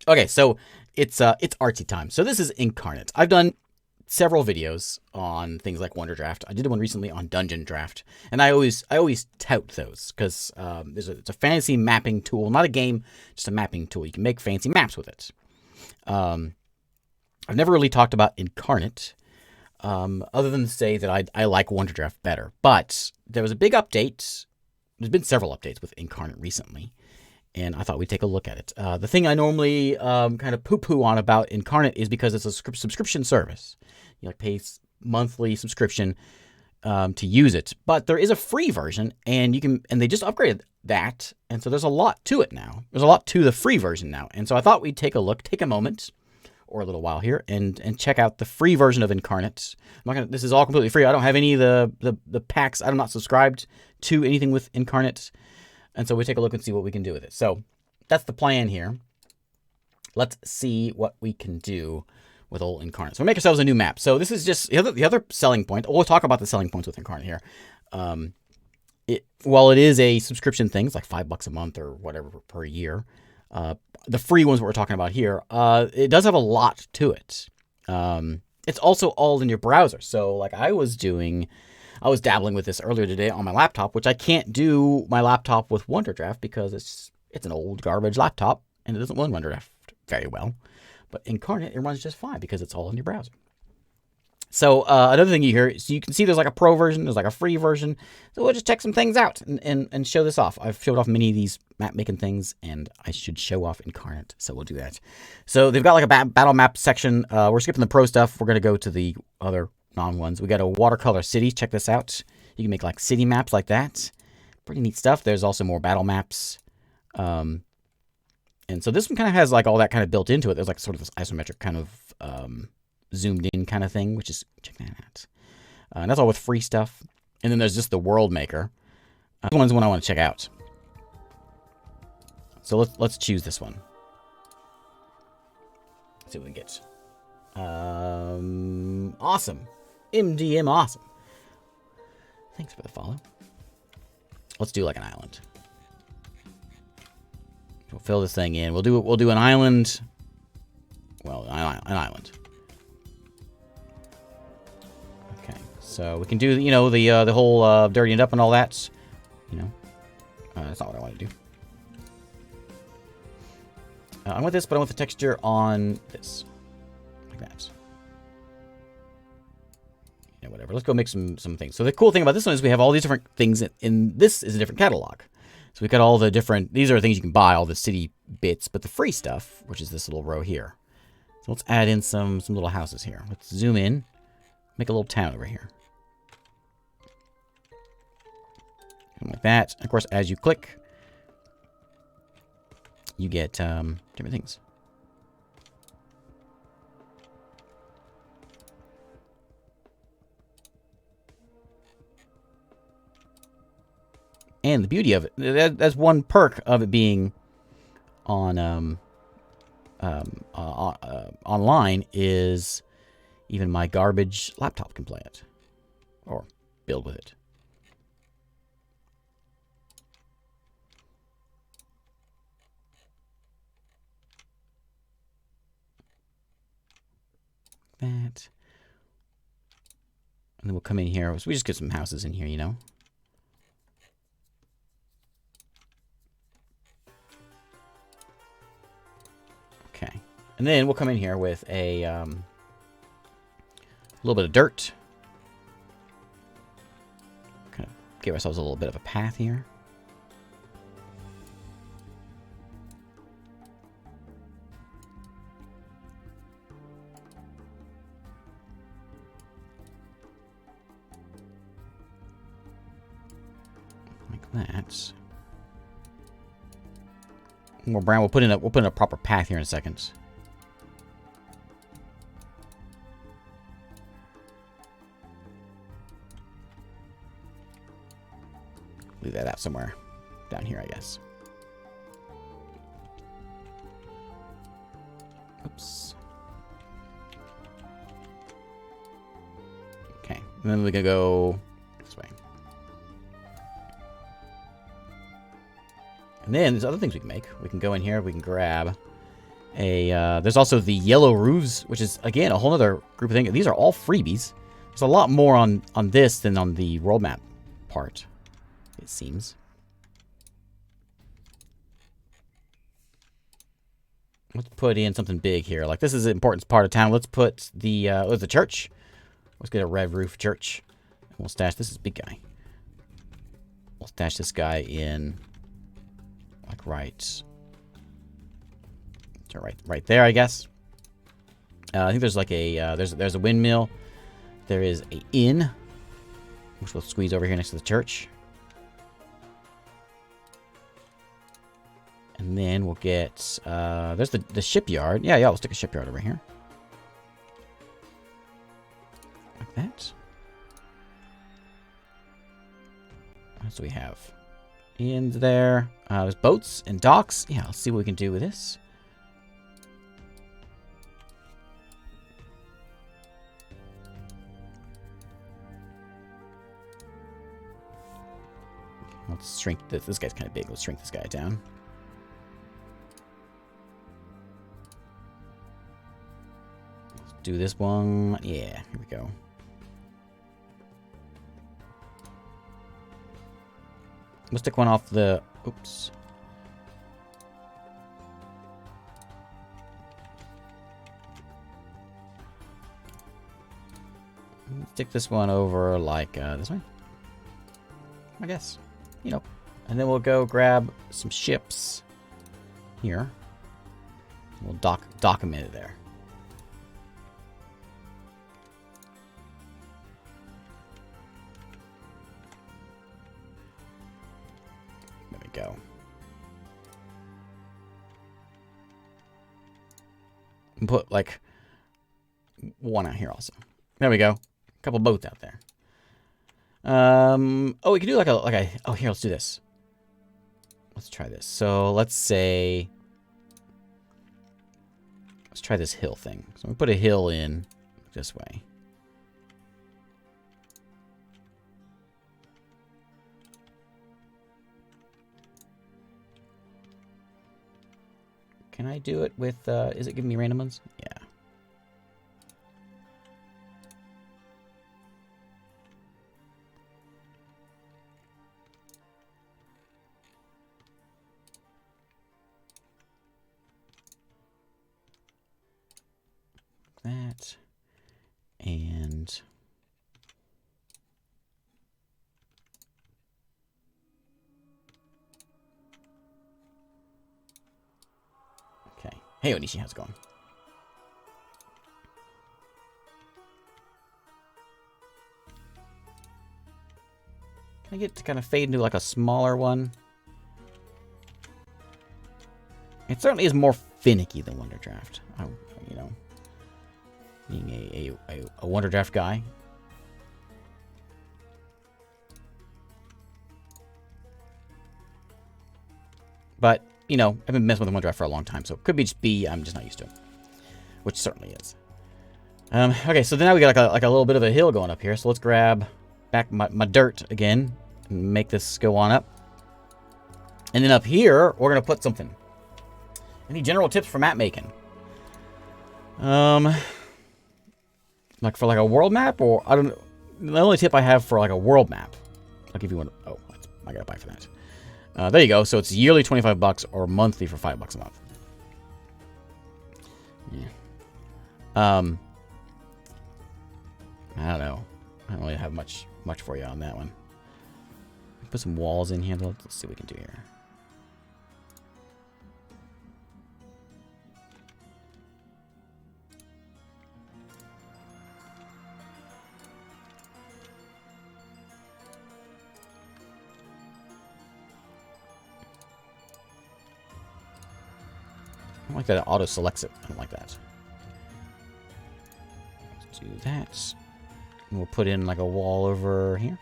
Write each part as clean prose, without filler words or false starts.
Okay, so it's artsy time. So this is Inkarnate. I've done several videos on things like Wonder Draft. I did one recently on Dungeon Draft, and I always tout those because it's a fantasy mapping tool, not a game, just a mapping tool. You can make fancy maps with it. I've never really talked about Inkarnate, other than to say that I like Wonder Draft better. But there was a big update. There's been several updates with Inkarnate recently, and I thought we'd take a look at it. The thing I normally kind of poo-poo on about Inkarnate is because it's a subscription service. You pay monthly subscription to use it, but there is a free version, and they just upgraded that, and so there's a lot to it now. There's a lot to the free version now, and so I thought we'd take a moment or a little while here and check out the free version of Inkarnate. This is all completely free. I don't have any of the packs. I'm not subscribed to anything with Inkarnate. And so we take a look and see what we can do with it. So that's the plan here. Let's see what we can do with old Inkarnate. So we make ourselves a new map. So this is just the other selling point. We'll talk about the selling points with Inkarnate here. While it is a subscription thing, it's like $5 a month or whatever per year. The free ones we're talking about here, it does have a lot to it. It's also all in your browser. So like I was dabbling with this earlier today on my laptop, which I can't do my laptop with Wonder Draft because it's an old garbage laptop and it doesn't run Wonder Draft very well. But Inkarnate, it runs just fine because it's all in your browser. So another thing you hear, so you can see there's like a pro version, there's like a free version. So we'll just check some things out and show this off. I've showed off many of these map making things, and I should show off Inkarnate, so we'll do that. So they've got like a battle map section. We're skipping the pro stuff. We're going to go to the other non-ones. We got a watercolor city. Check this out. You can make like city maps like that. Pretty neat stuff. There's also more battle maps. And so this one kind of has like all that kind of built into it. There's like sort of this isometric kind of zoomed in kind of thing, which is, check that out. And that's all with free stuff. And then there's just the world maker. This one's the one I want to check out. So let's choose this one. Let's see what we get. Awesome. MDM awesome. Thanks for the follow. Let's do like an island. We'll fill this thing in. We'll do an island. Well, an island. Okay, so we can do the whole dirtying it up and all that. That's not what I want to do. I want this, but I want the texture on this, like that. Whatever. Let's go make some things. So the cool thing about this one is we have all these different things. This is a different catalog. So we've got all the different, these are things you can buy, all the city bits, but the free stuff, which is this little row here. So let's add in some little houses here. Let's zoom in, make a little town over here. Like that. Of course, as you click, you get different things. And the beauty of it, that's one perk of it being on online, is even my garbage laptop can play it or build with it. That. And then we'll come in here. So we just get some houses in here, Okay. And then we'll come in here with a little bit of dirt. Kind of give ourselves a little bit of a path here. Like that. More brown. We'll put in a proper path here in a second. Leave that out somewhere down here, I guess. Oops. Okay, and then we can go this way. And then there's other things we can make. We can go in here, we can grab There's also the yellow roofs, which is, again, a whole other group of things. These are all freebies. There's a lot more on this than on the world map part, it seems. Let's put in something big here. Like, this is an important part of town. Let's put the church. Let's get a red roof church. And we'll stash, this is a big guy. We'll stash this guy in, like, right there, I guess. I think there's like a, there's a windmill. There is a inn, which we'll squeeze over here next to the church. And then we'll get, there's the shipyard. Yeah, we'll stick a shipyard over here. Like that. What else do we have? Inns there. There's boats and docks. Yeah, let's see what we can do with this. Let's shrink this. This guy's kind of big. Let's shrink this guy down. Let's do this one. Yeah, here we go. We'll stick one off the... Oops. Stick this one over like this way, I guess. You know, and then we'll go grab some ships here. We'll dock them into there. There we go. And put like one out here also. There we go. A couple boats out there. Oh, we can do like a, oh, here, let's do this. Let's try this. So let's say, let's try this hill thing. So we put a hill in this way. Can I do it with, is it giving me random ones? Yeah. That and okay. Hey Onishi, how's it going? Can I get to kind of fade into like a smaller one? It certainly is more finicky than Wonder Draft. You know. Being a Wonder Draft guy. But, you know, I've been messing with the Wonder Draft for a long time, so it could be just I'm just not used to it. Which certainly is. Okay, so now we got like a little bit of a hill going up here, so let's grab back my dirt again and make this go on up. And then up here, we're going to put something. Any general tips for map making? Like for like a world map, or I don't know. The only tip I have for like a world map, I'll give you one. Oh, I gotta buy for that. There you go. So it's yearly $25 or monthly for $5 a month. Yeah. I don't know. I don't really have much for you on that one. Put some walls in here. Let's see what we can do here. I don't like that it auto selects it. I don't like that. Let's do that. And we'll put in like a wall over here.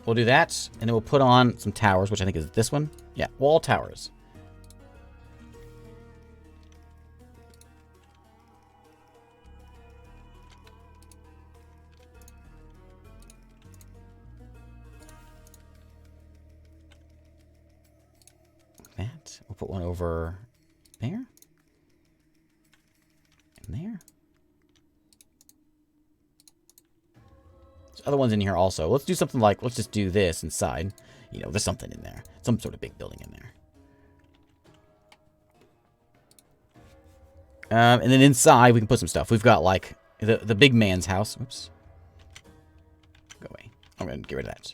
We'll do that, and then we'll put on some towers, which I think is this one. Yeah, wall towers. That. We'll put one over there. And there. There's other ones in here also. Let's do something like, let's just do this inside. You know, there's something in there. Some sort of big building in there. And then inside, we can put some stuff. We've got, like, the big man's house. Oops. Go away. I'm going to get rid of that.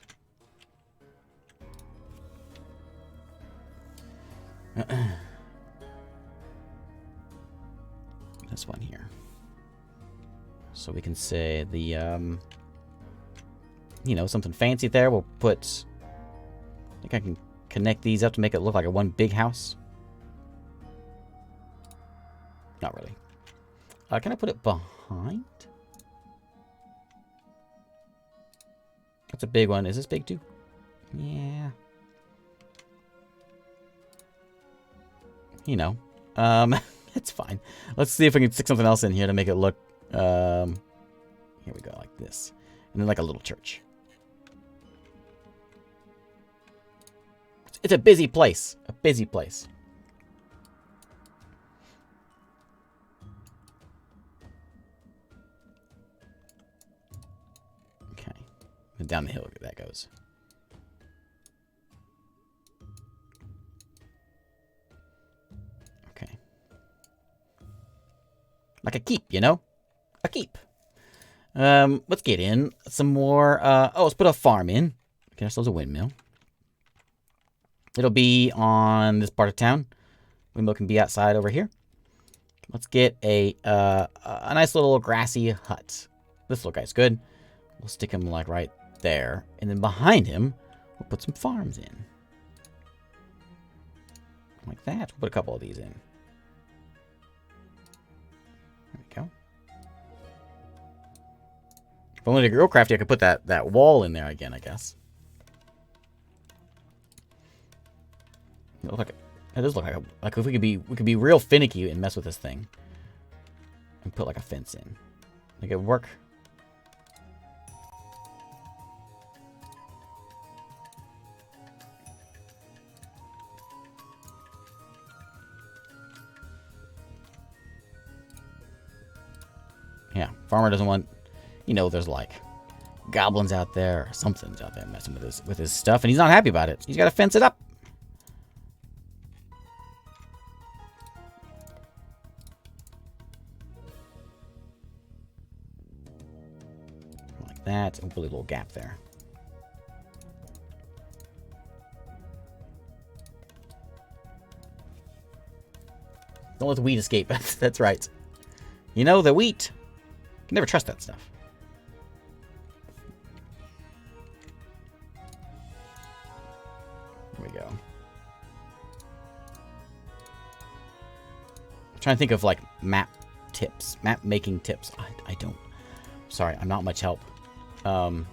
This one here. So we can say the, you know, something fancy there. We'll put, I think I can connect these up to make it look like a one big house. Not really. Can I put it behind? That's a big one. Is this big too? Yeah. You know. It's fine. Let's see if we can stick something else in here to make it look, here we go, like this. And then like a little church. It's a busy place. A busy place. Okay. And down the hill that goes. Okay. Like a keep, you know? A keep. Let's get in some more, oh, let's put a farm in. Get ourselves a windmill. It'll be on this part of town. Windmill can be outside over here. Let's get a nice little grassy hut. This little guy's good. We'll stick him like right there. And then behind him, we'll put some farms in. Like that. We'll put a couple of these in. There we go. If I wanted to go crafty, I could put that wall in there again, I guess. It does look like if we could be real finicky and mess with this thing. And put like a fence in. Make it work. Yeah, farmer doesn't want, you know, there's like goblins out there or something's out there messing with his stuff, and he's not happy about it. He's got to fence it up. Like that, and put a little gap there. Don't let the wheat escape. That's right. You know, the wheat. You can never trust that stuff. There we go. I'm trying to think of like map tips, map making tips. I don't. Sorry, I'm not much help. I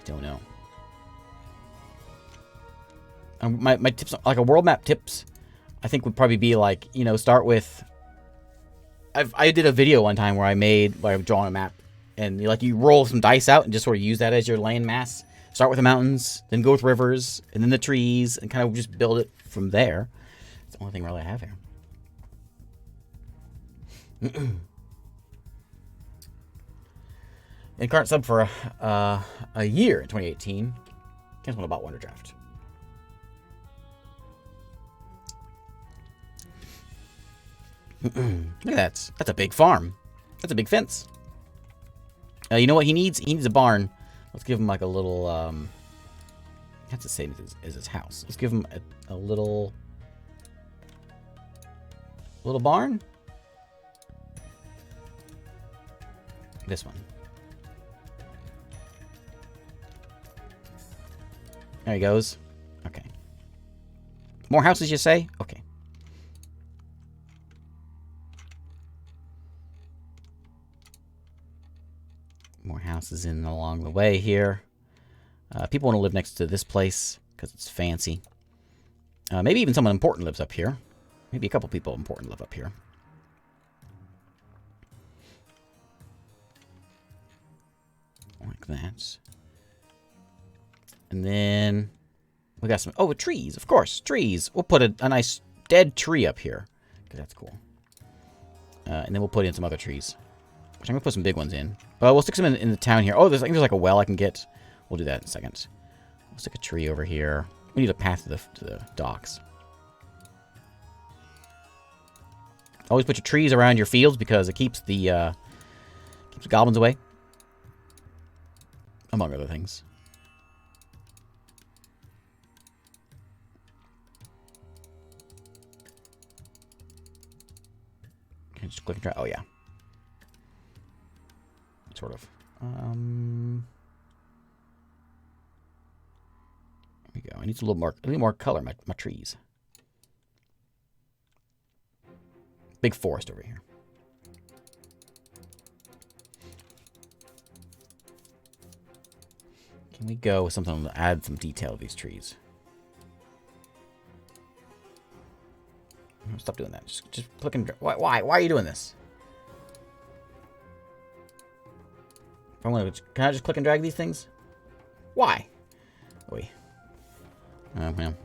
don't know. My tips, like a world map tips, I think would probably be like, you know, start with. I did a video one time where I've drawn a map, and you roll some dice out and just sort of use that as your land mass. Start with the mountains, then go with rivers, and then the trees, and kind of just build it from there. It's the only thing really I have here. Inkarnate sub for a year in 2018. Can't one about Wonder Draft. Look at that. That's a big farm. That's a big fence. You know what he needs? He needs a barn. Let's give him like a little, that's the same as his house. Let's give him a little barn. This one. There he goes. Okay. More houses, you say? Okay. More houses. houses in along the way here. People want to live next to this place because it's fancy. Maybe even someone important lives up here. Maybe a couple people important live up here. Like that. And then we got some... Oh, trees. Of course. Trees. We'll put a nice dead tree up here. Because that's cool. And then we'll put in some other trees. Which I'm going to put some big ones in. We'll stick some in the town here. Oh, I think there's like a well I can get. We'll do that in a second. We'll stick a tree over here. We need a path to the docks. Always put your trees around your fields because it keeps the goblins away. Among other things. Can I just click and drag? Oh, yeah. Sort of. There we go. I need a little more color in my trees. Big forest over here. Can we go with something to add some detail to these trees? Stop doing that. Just click and drag. Why are you doing this? Can I just click and drag these things? Why? Wait. Oh, man.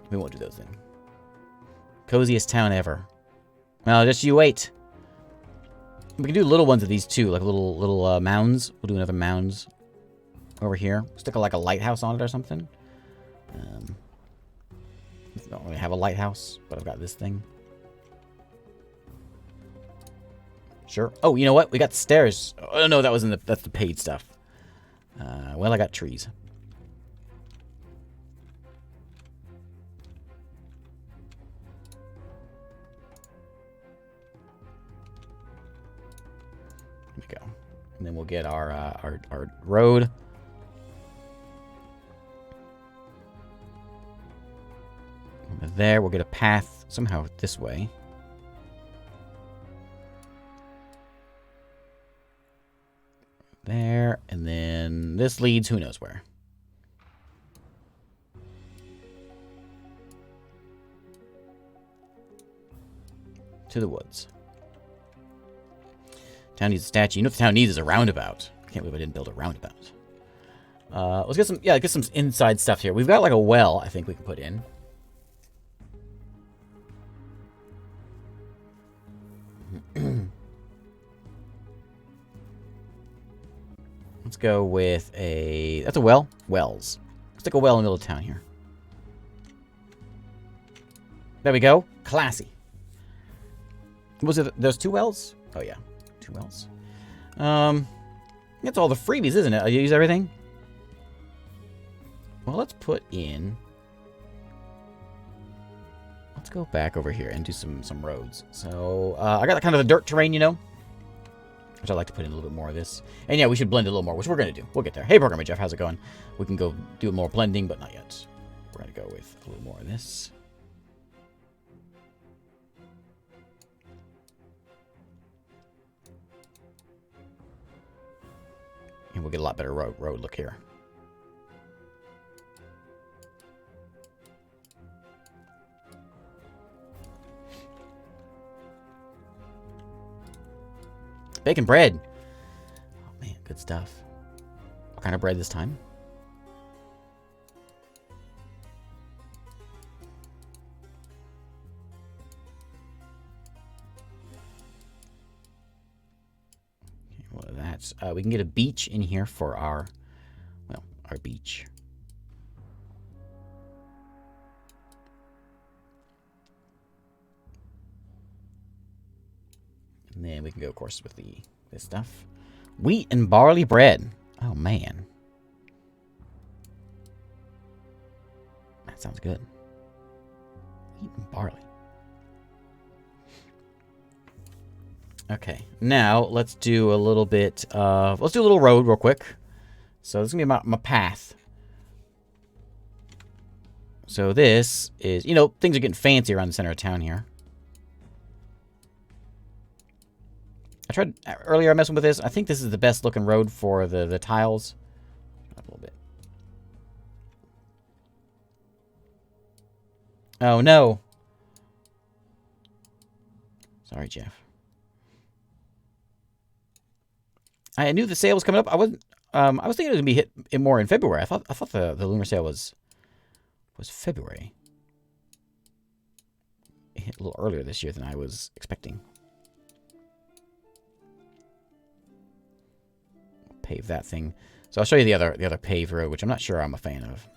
We won't do those things. Coziest town ever. Well, just you wait. We can do little ones of these too, like little mounds. We'll do another mounds over here. Stick like a lighthouse on it or something. I don't really have a lighthouse, but I've got this thing. Sure. Oh, you know what? We got stairs. Oh no, that was that's the paid stuff. Well, I got trees. There we go. And then we'll get our road. Over there, we'll get a path somehow this way. There, and then this leads who knows where. To the woods. Town needs a statue. You know what the town needs is a roundabout. I can't believe I didn't build a roundabout. Let's get some inside stuff here. We've got like a well I think we can put in. Let's go with a... That's a well? Wells. Let's stick a well in the middle of town here. There we go. Classy. Was it... There's 2 wells? Oh, yeah. 2 wells. That's all the freebies, isn't it? I use everything? Well, let's put in... Let's go back over here and do some roads. So, I got kind of the dirt terrain, you know? Which I'd like to put in a little bit more of this. And yeah, we should blend a little more, which we're going to do. We'll get there. Hey, Programmer Jeff, how's it going? We can go do more blending, but not yet. We're going to go with a little more of this. And we'll get a lot better road look here. Bacon bread. Oh, man, good stuff. What kind of bread this time? Okay, well, that's... we can get a beach in here for our... Well, our beach. And then we can go, of course, with this stuff. Wheat and barley bread. Oh, man. That sounds good. Wheat and barley. Okay. Now, let's do a little bit of... Let's do a little road real quick. So, this is going to be my path. So, this is... You know, things are getting fancy around the center of town here. I tried earlier messing with this. I think this is the best looking road for the tiles. Up a little bit. Oh no. Sorry, Jeff. I knew the sale was coming up. I wasn't. I was thinking it was gonna be hit more in February. I thought the lunar sale was February. It hit a little earlier this year than I was expecting. Pave that thing. So I'll show you the other paved road, which I'm not sure I'm a fan of.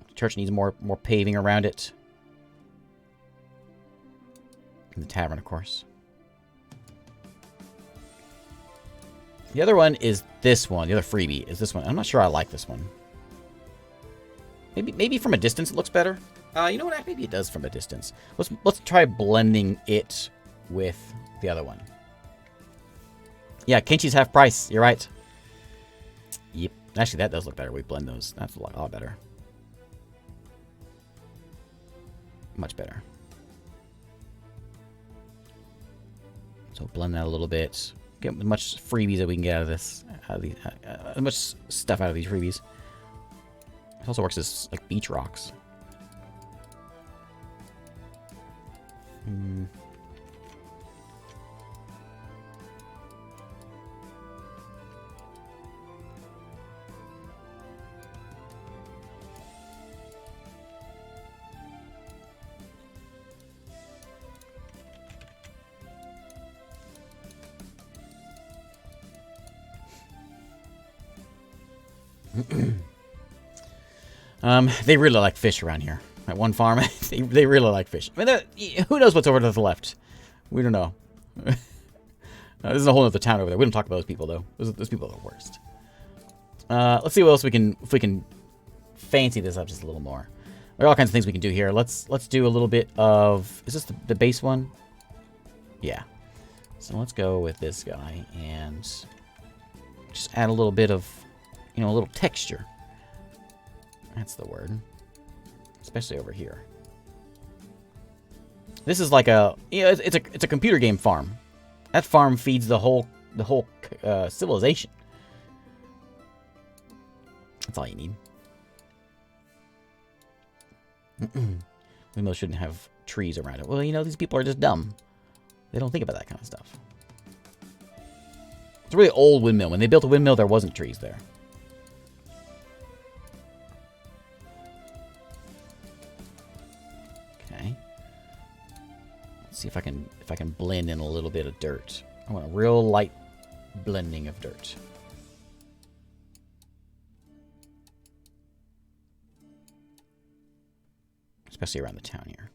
The church needs more paving around it. And the tavern, of course. The other one is this one. The other freebie is this one. I'm not sure I like this one. Maybe from a distance it looks better. You know what? Maybe it does from a distance. Let's try blending it with the other one. Yeah, Kenchi's half price. You're right. Yep. Actually, that does look better. We blend those. That's a lot better. Much better. So blend that a little bit. Get as much freebies that we can get out of this. As much stuff out of these freebies. It also works as like beach rocks. They really like fish around here. At one farm, they really like fish. I mean, who knows what's over to the left? We don't know. This is a whole other town over there. We don't talk about those people, though. Those people are the worst. Let's see what else if we can fancy this up just a little more. There are all kinds of things we can do here. Let's do a little bit of... Is this the base one? Yeah. So let's go with this guy and just add a little bit of, a little texture. That's the word. Especially over here. This is like it's a computer game farm. That farm feeds the whole civilization. That's all you need. Windmills shouldn't have trees around it. Well, these people are just dumb. They don't think about that kind of stuff. It's a really old windmill. When they built a windmill, there wasn't trees there. Okay. Let's see if I can blend in a little bit of dirt. I want a real light blending of dirt. Especially around the town here.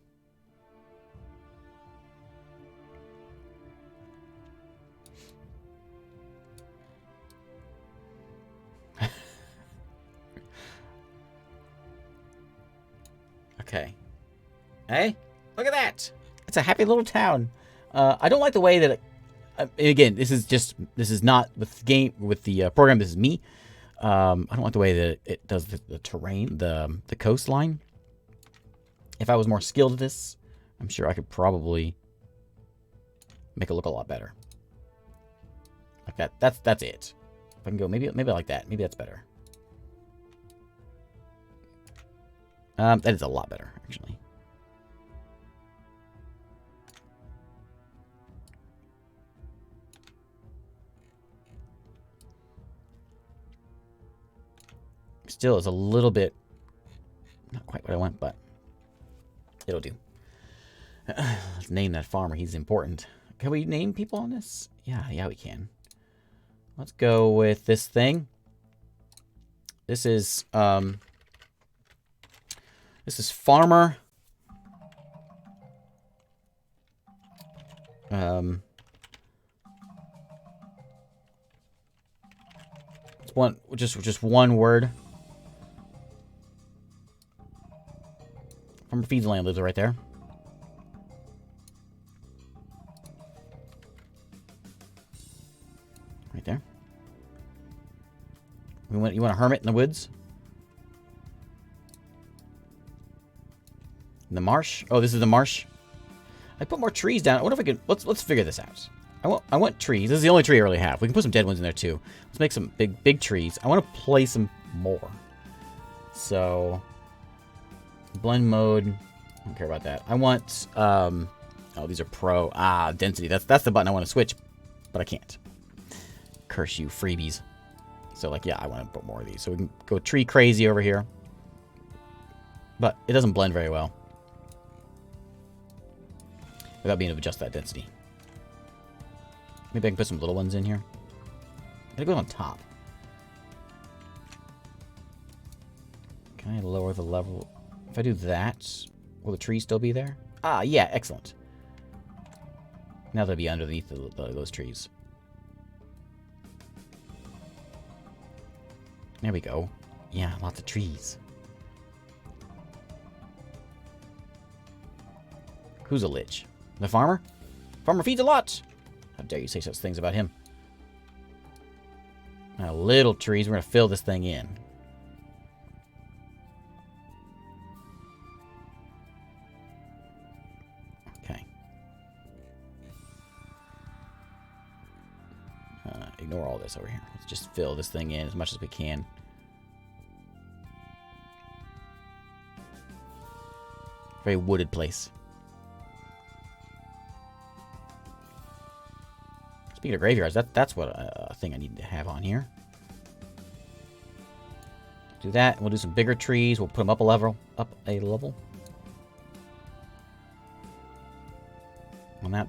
Okay. Hey, look at that! It's a happy little town. I don't like the way that it, again, this is not with the program. This is me. I don't like the way that it does the terrain, the coastline. If I was more skilled at this, I'm sure I could probably make it look a lot better. Like that. That's it. If I can go maybe like that. Maybe that's better. That is a lot better, actually. Still is a little bit not quite what I want, but it'll do. Let's name that farmer. He's important. Can we name people on this? Yeah, we can. Let's go with this thing. This is farmer. It's just one word. Farmer feeds land lives right there. Right there. You want a hermit in the woods? In the marsh? Oh, this is the marsh? I put more trees down. I wonder if I can... Let's figure this out. I want trees. This is the only tree I really have. We can put some dead ones in there, too. Let's make some big trees. I want to place them more. So... blend mode. I don't care about that. I want... oh, these are pro. Ah, density. That's the button I want to switch. But I can't. Curse you, freebies. So, like, yeah, I want to put more of these. So we can go tree crazy over here. But it doesn't blend very well. Without being able to adjust that density. Maybe I can put some little ones in here. It goes on top. Can I lower the level? If I do that, will the trees still be there? Ah, yeah, excellent. Now they'll be underneath those trees. There we go. Yeah, lots of trees. Who's a lich? The farmer? Farmer feeds a lot! How dare you say such things about him? Now, little trees, we're going to fill this thing in. Okay. Ignore all this over here. Let's just fill this thing in as much as we can. Very wooded place. Speaking of graveyards, that's what a thing I need to have on here. Do that. We'll do some bigger trees. We'll put them up a level. On that,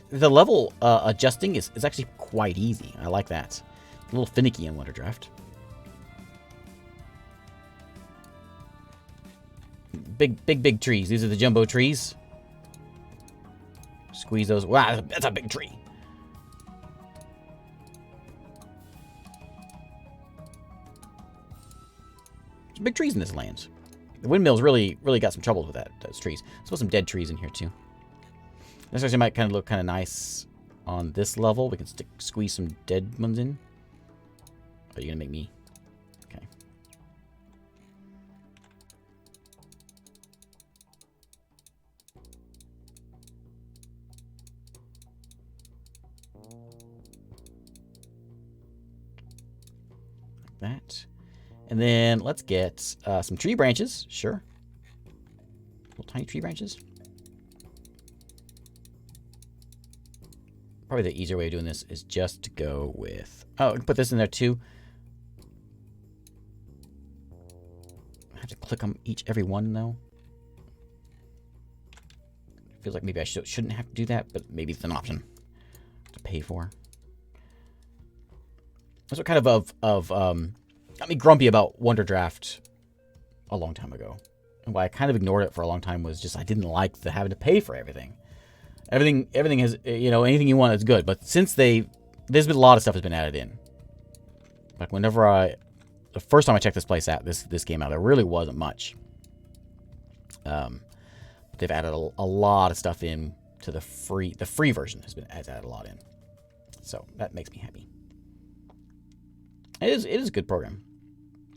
the level adjusting is actually quite easy. I like that. A little finicky in Wonder Draft. Big trees. These are the jumbo trees. Squeeze those. Wow, that's a big tree. There's big trees in this land. The windmills really got some trouble with those trees. Let's put some dead trees in here too. This actually might kind of look kind of nice on this level. We can squeeze some dead ones in. Are you gonna make me? Okay. Like that. And then let's get some tree branches. Sure. Little tiny tree branches. Probably the easier way of doing this is just to go with... Oh, I can put this in there too. I have to click on every one though. Feels like maybe I shouldn't have to do that, but maybe it's an option to pay for. That's what kind of got me grumpy about Wonder Draft a long time ago. And why I kind of ignored it for a long time was just I didn't like having to pay for everything. Everything has, you know, anything you want is good. But since there's been a lot of stuff has been added in. Like whenever the first time I checked this place out, this game out, there really wasn't much. They've added a lot of stuff in to the free version has added a lot in. So that makes me happy. It is a good program.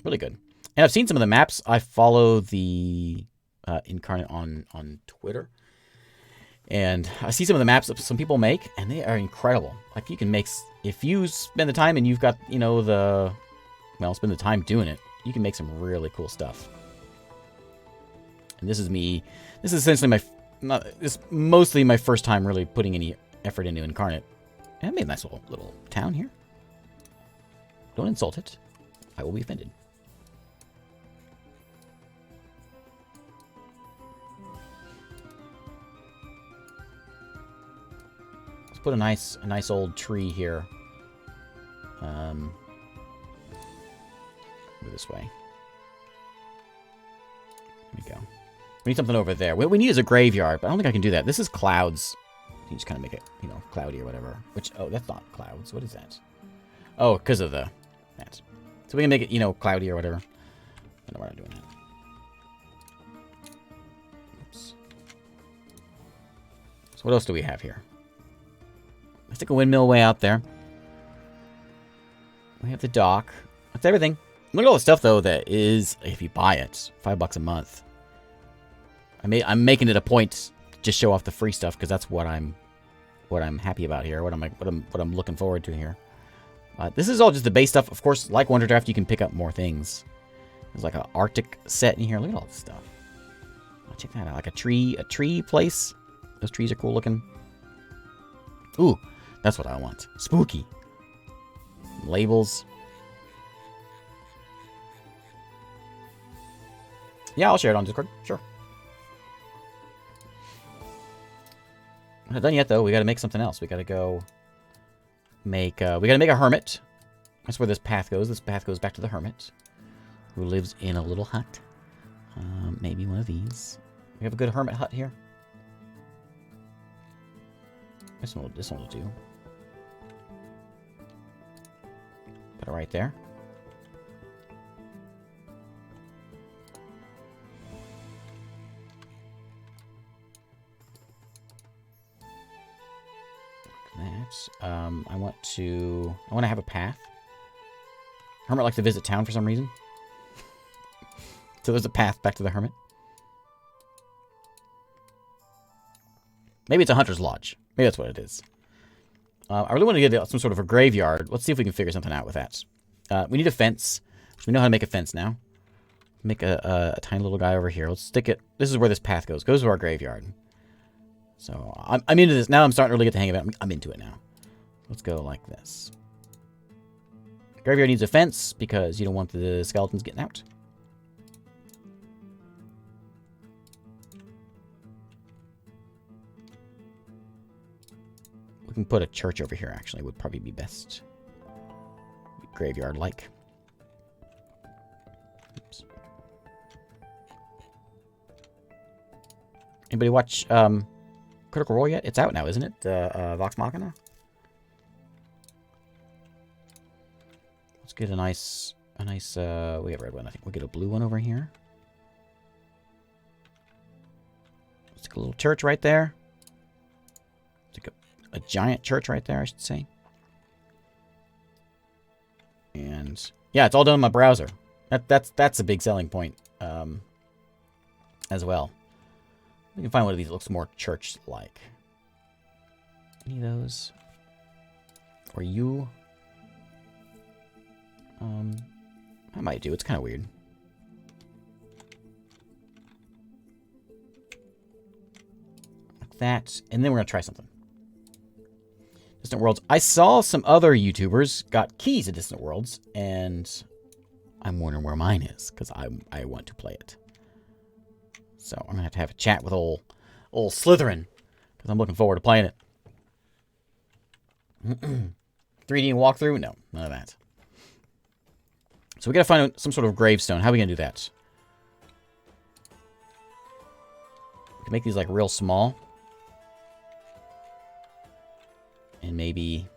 Really good. And I've seen some of the maps. I follow the Inkarnate on Twitter. And I see some of the maps that some people make, and they are incredible. Like, you can make... If you spend the time and you've got, you know, spend the time doing it, you can make some really cool stuff. And this is me. This is essentially this mostly my first time really putting any effort into Inkarnate. And I made a nice little town here. Don't insult it. I will be offended. Let's put a nice old tree here. Move this way. There we go. We need something over there. What we need is a graveyard, but I don't think I can do that. This is clouds. You can just kind of make it, you know, cloudy or whatever. Which, oh, that's not clouds. What is that? Oh, because of that. So we can make it, you know, cloudy or whatever. No, we're not doing that. Oops. So what else do we have here? Let's take a windmill way out there. We have the dock. That's everything. Look at all the stuff, though, that is, if you buy it, $5 a month. I'm making it a point to just show off the free stuff because that's what I'm happy about here. What I'm looking forward to here. This is all just the base stuff. Of course, like Wonder Draft, you can pick up more things. There's like an Arctic set in here. Look at all this stuff. Oh, check that out. Like a tree place. Those trees are cool looking. Ooh, that's what I want. Spooky. Labels. Yeah, I'll share it on Discord. Sure. We're not done yet, though. We got to make something else. We got to go make... we got to make a hermit. That's where this path goes. This path goes back to the hermit, who lives in a little hut. Maybe one of these. We have a good hermit hut here. This one will do. Put it right there. I want to have a path. Hermit likes to visit town for some reason. So there's a path back to the hermit. Maybe it's a hunter's lodge. Maybe that's what it is. I really want to get some sort of a graveyard. Let's see if we can figure something out with that. We need a fence. We know how to make a fence now. Make a tiny little guy over here. Let's stick it. This is where this path goes. Goes to our graveyard. So I'm into this. Now I'm starting to really get the hang of it. I'm into it now. Let's go like this. Graveyard needs a fence because you don't want the skeletons getting out. We can put a church over here, actually. Would probably be best. Graveyard-like. Oops. Anybody watch Critical Role yet? It's out now, isn't it? Vox Machina? Let's get a nice, we have a red one, I think. We'll get a blue one over here. Let's get a little church right there. Let's get a giant church right there, I should say. And yeah, it's all done in my browser. That's a big selling point as well. We can find one of these that looks more church-like. Any of those? Or you? I might do. It's kind of weird. Like that. And then we're going to try something. Distant Worlds. I saw some other YouTubers got keys to Distant Worlds, and I'm wondering where mine is, because I want to play it. So I'm going to have a chat with old Slytherin, because I'm looking forward to playing it. 3D walkthrough? No, none of that. So we got to find some sort of gravestone. How are we going to do that? We can make these like real small. And maybe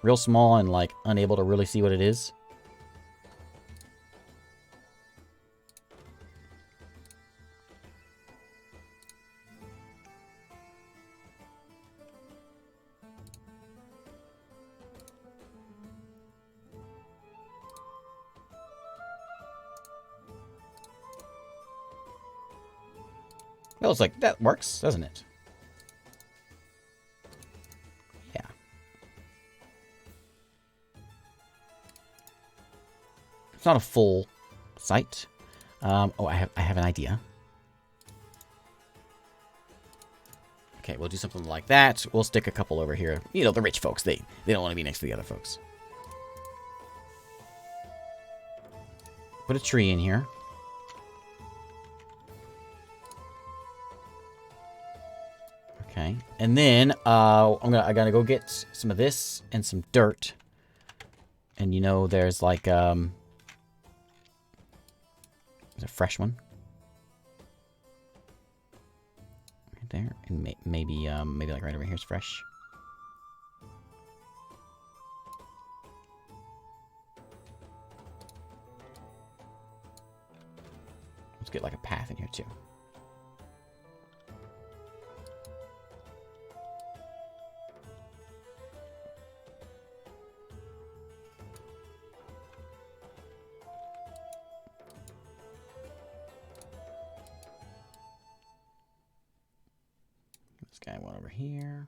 real small and like unable to really see what it is. Well, it's like, that works, doesn't it? Yeah. It's not a full site. Oh, I have an idea. Okay, we'll do something like that. We'll stick a couple over here. You know, the rich folks, they don't want to be next to the other folks. Put a tree in here. Okay, and then I gotta go get some of this and some dirt. And you know, there's like there's a fresh one right there, and maybe like right over here is fresh. Let's get like a path in here too. Okay, one over here.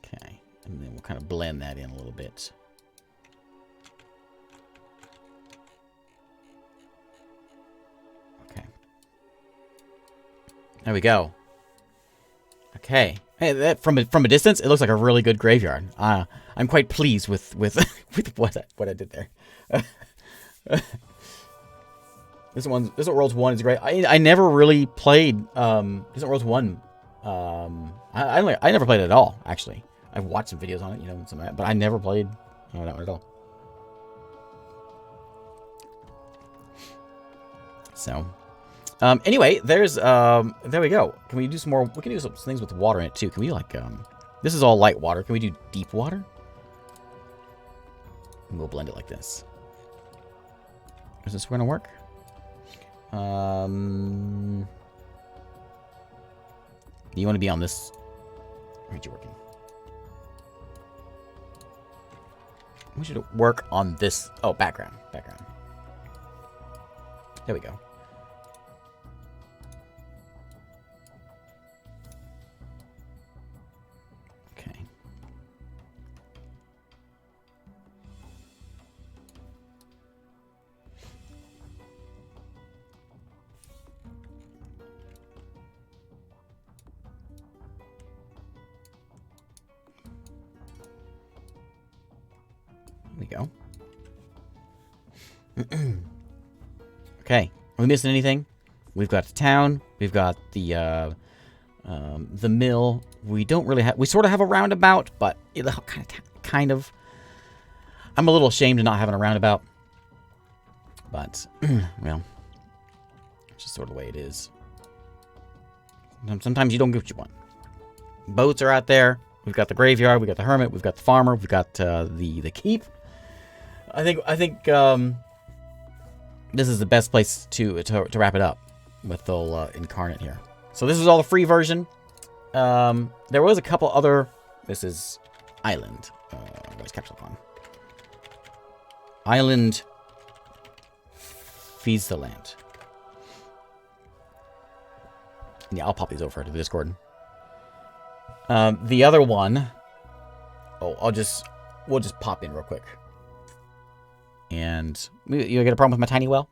Okay, and then we'll kind of blend that in a little bit. Okay. There we go. Okay. Hey, that from a distance, it looks like a really good graveyard. I'm quite pleased with with what I did there. Distant Worlds 1 is great. I never really played Distant Worlds 1. I never played it at all, actually. I've watched some videos on it, you know, and some of that, but I never played that one at all. So, anyway, there's there we go. Can we do some more? We can do some things with water in it too. Can we like this is all light water. Can we do deep water? And we'll blend it like this. Is this gonna work? Do you want to be on this? Aren't you working? We should work on this. Oh, background. There we go. Okay. There we go. Okay. Are we missing anything? We've got the town. We've got the mill. We don't really have... We sort of have a roundabout, but kind of. I'm a little ashamed of not having a roundabout. But, well, it's just sort of the way it is. Sometimes you don't get what you want. Boats are out there. We've got the graveyard. We've got the hermit. We've got the farmer. We've got the keep. I think this is the best place to wrap it up with the Inkarnate here. So this is all the free version. There was a couple other... This is Island. Where's Capital on? Island feeds the land. Yeah, I'll pop these over to the Discord. The other one... Oh, we'll just pop in real quick. And you get a problem with my tiny well?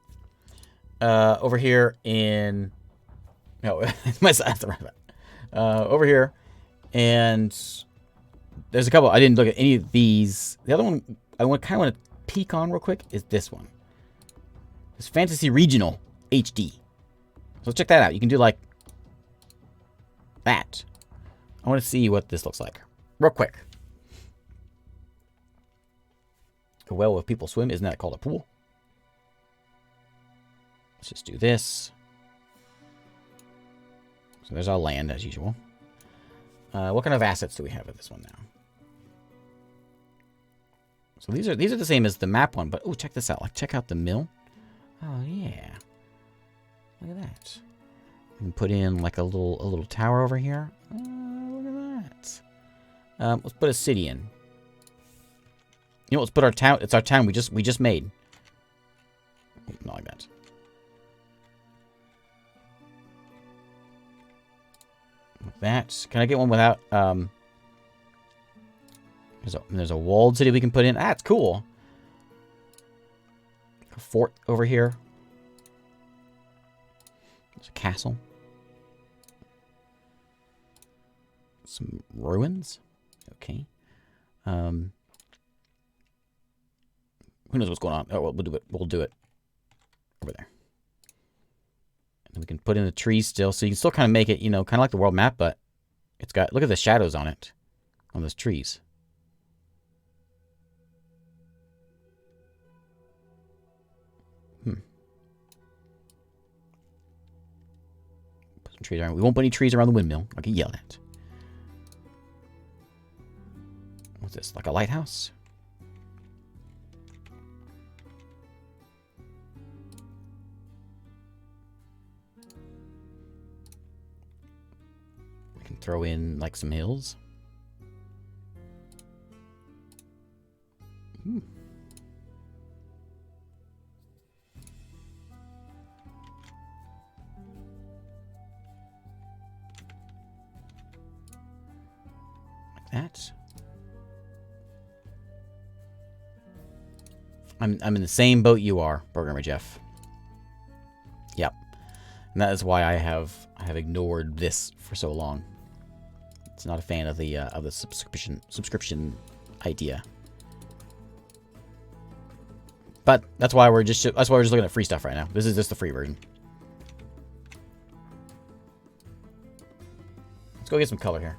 Over here in... No, that's the right one. Over here. And there's a couple. I didn't look at any of these. The other one I kind of want to peek on real quick is this one. This Fantasy Regional HD. So let's check that out. You can do like that. I want to see what this looks like. Real quick. A well where people swim. Isn't that called a pool? Let's just do this. So there's our land as usual. What kind of assets do we have with this one now? So these are the same as the map one, but oh, check this out. Like, check out the mill. Oh yeah. Look at that. We can put in like a little tower over here. Oh, look at that. Let's put a city in. You know, let's put our town. It's our town we just made. Not like that. Like that. Can I get one without? There's a walled city we can put in. Ah, it's cool. A fort over here. There's a castle. Some ruins. Okay. Who knows what's going on? Oh, well, we'll do it. We'll do it over there. And then we can put in the trees still, so you can still kind of make it, you know, kind of like the world map, but it's got, look at the shadows on it, on those trees. Put some trees around. We won't put any trees around the windmill. I can yell at. What's this? Like a lighthouse? We can throw in like some hills. that. I'm in the same boat you are, Programmer Jeff. Yep. And that is why I have ignored this for so long. It's not a fan of the subscription idea. But that's why we're just looking at free stuff right now. This is just the free version. Let's go get some color here.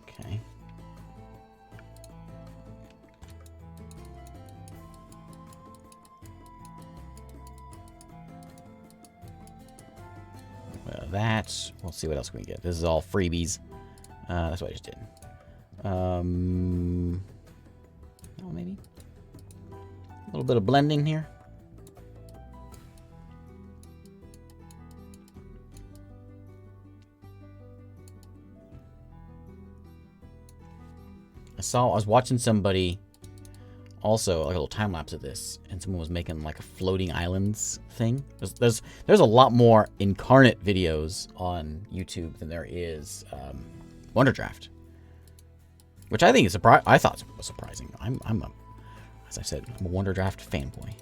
Okay. Well, that. We'll see what else we can get. This is all freebies. That's what I just did. Oh, maybe a little bit of blending here. I was watching somebody also, like a little time lapse of this, and someone was making like a floating islands thing. There's a lot more Inkarnate videos on YouTube than there is Wonder Draft, which I think is I thought was surprising. As I said, I'm a Wonder Draft fanboy.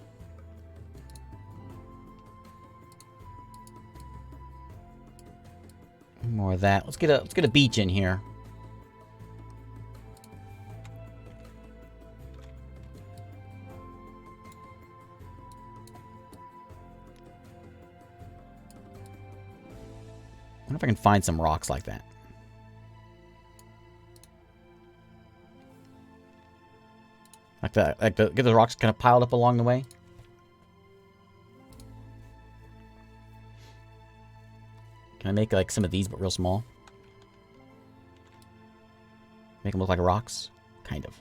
More of that. Let's get a beach in here. I wonder if I can find some rocks like that. Get the rocks kind of piled up along the way. Can I make like some of these but real small? Make them look like rocks? Kind of.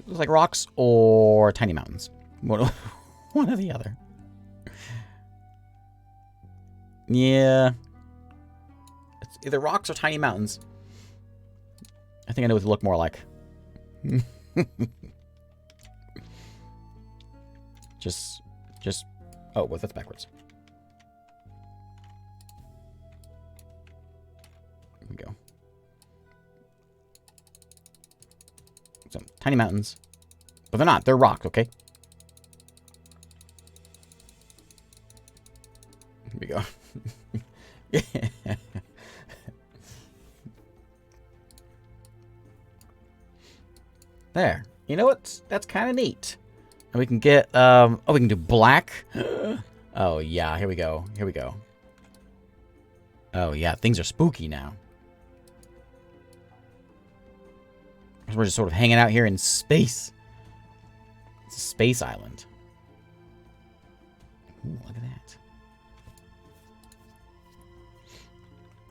Looks like rocks or tiny mountains. One or the other. Yeah. It's either rocks or tiny mountains. I think I know what they look more like. just oh, well, that's backwards. Here we go. Some tiny mountains. But they're not, they're rock, okay? Here we go. Yeah. There. You know what? That's kind of neat. And we can get, oh, we can do black. Oh, yeah. Here we go. Here we go. Oh, yeah. Things are spooky now. We're just sort of hanging out here in space. It's a space island. Ooh, look at that.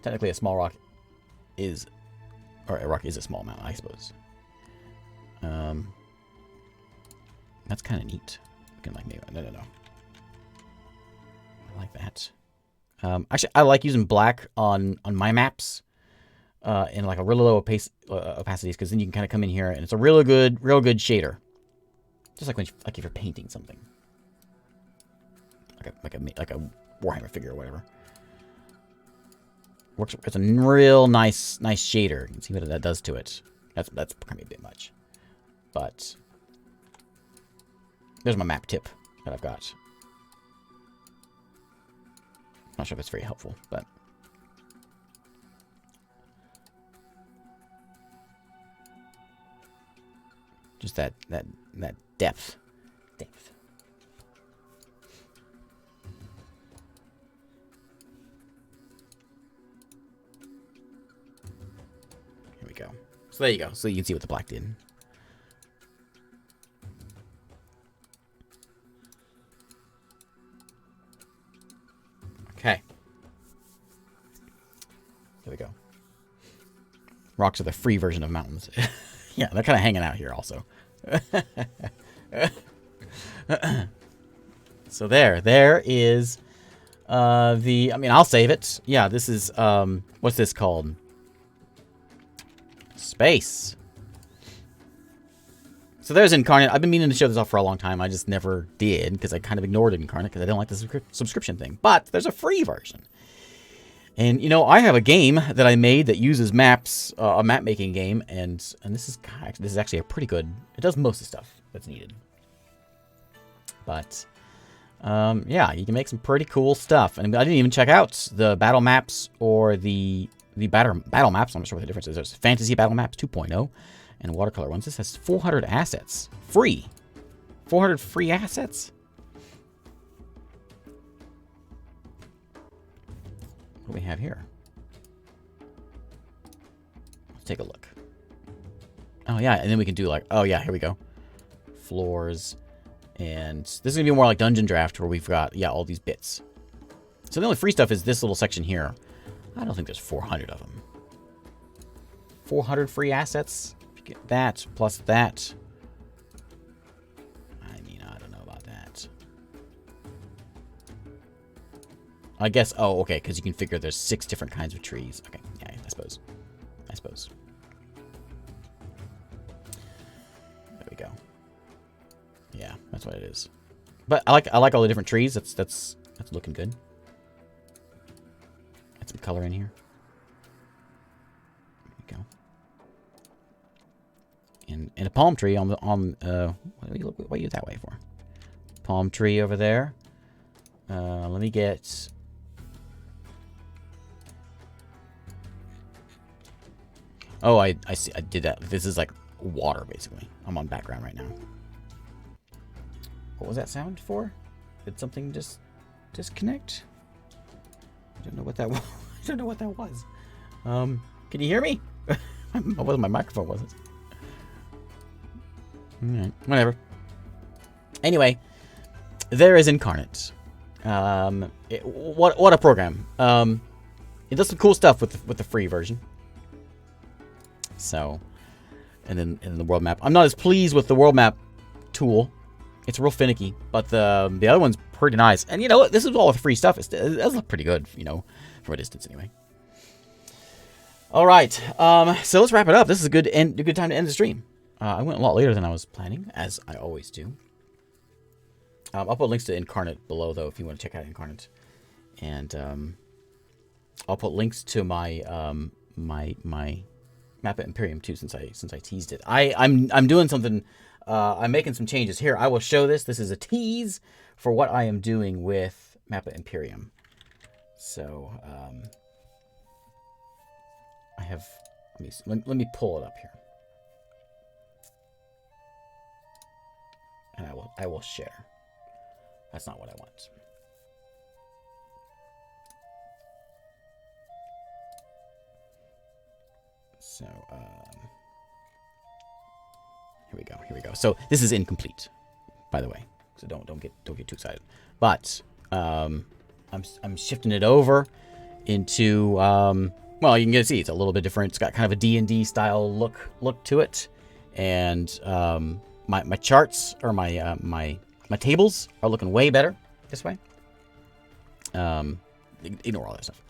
Technically, a small rock is... Or a rock is a small mountain, I suppose. That's kind of neat. You can like maybe no. I like that. Actually, I like using black on my maps in like a really low opacities, because then you can kind of come in here and it's a real good shader. Just like when if you're painting something, like a Warhammer figure or whatever. Works. It's a real nice shader. You can see what that does to it. That's kind of a bit much. But there's my map tip that I've got. Not sure if it's very helpful, but just that depth. Here we go. So there you go. So you can see what the black did. Okay. There we go. Rocks are the free version of mountains. Yeah, they're kind of hanging out here also. So there is I mean, I'll save it. Yeah, this is, what's this called? Space. So there's Inkarnate. I've been meaning to show this off for a long time. I just never did because I kind of ignored Inkarnate because I didn't like the subscription thing. But there's a free version. And, you know, I have a game that I made that uses maps, a map-making game, and this is actually a pretty good... It does most of the stuff that's needed. But, yeah, you can make some pretty cool stuff. And I didn't even check out the battle maps or the battle maps. I'm not sure what the difference is. There's Fantasy Battle Maps 2.0 and watercolor ones. This has 400 assets. Free. 400 free assets? What do we have here? Let's take a look. Oh, yeah, and then we can do like... Oh, yeah, here we go. Floors. And this is going to be more like Dungeon Draft where we've got, yeah, all these bits. So the only free stuff is this little section here. I don't think there's 400 of them. 400 free assets? If you get that, plus that. I mean, I don't know about that. I guess, oh, okay, because you can figure there's 6 different kinds of trees. Okay, yeah, I suppose. There we go. Yeah, that's what it is. But I like all the different trees. That's looking good. Add some color in here. There we go. And a palm tree on what are you that way for? Palm tree over there. Let me get... Oh, I see. I did that. This is like water, basically. I'm on background right now. What was that sound for? Did something just disconnect? I don't know what that was. I don't know what that was. Can you hear me? It wasn't my microphone, was it? Alright, whatever. Anyway, there is Inkarnate. What a program. It does some cool stuff with the free version. So, and then the world map. I'm not as pleased with the world map tool. It's real finicky, but the other one's pretty nice. And you know what? This is all with free stuff. It does look pretty good, you know, from a distance anyway. All right, so let's wrap it up. This is a good time to end the stream. I went a lot later than I was planning, as I always do. I'll put links to Inkarnate below, though, if you want to check out Inkarnate. And I'll put links to my my map at Imperium too, since I teased it. I'm doing something. I'm making some changes here. I will show this. This is a tease for what I am doing with Map at Imperium. So I have. Let me pull it up here, and I will share. That's not what I want. So here we go. So this is incomplete, by the way. So don't get too excited. But I'm shifting it over into well, you can see it's a little bit different. It's got kind of a D&D style look to it, and my charts or my tables are looking way better this way. Ignore all that stuff.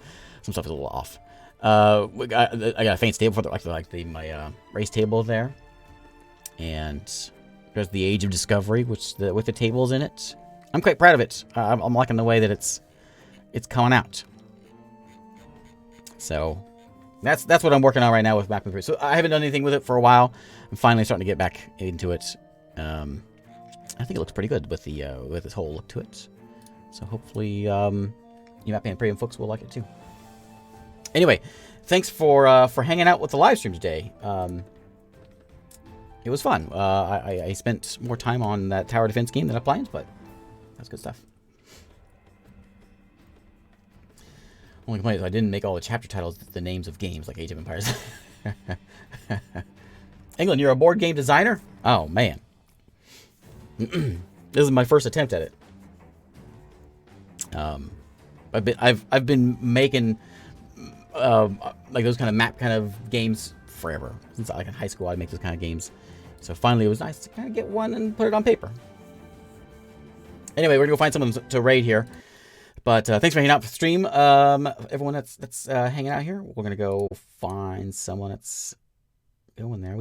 Some stuff is a little off. I got a fancy table for my race table there, and there's the Age of Discovery, with the tables in it. I'm quite proud of it. I'm liking the way that it's coming out. So that's what I'm working on right now with Map 3. So I haven't done anything with it for a while. I'm finally starting to get back into it. I think it looks pretty good with this whole look to it. So hopefully, you Map Imperium folks will like it too. Anyway, thanks for hanging out with the live stream today. It was fun. I spent more time on that tower defense game than I planned, but that's good stuff. Only complaint is I didn't make all the chapter titles the names of games like Age of Empires. England, you're a board game designer? Oh man, this is my first attempt at it. I've been making like those kind of map kind of games forever. Since like in high school, I'd make those kind of games. So finally, it was nice to kind of get one and put it on paper. Anyway, we're gonna go find someone to raid here. But thanks for hanging out for the stream, everyone that's hanging out here. We're gonna go find someone that's going there.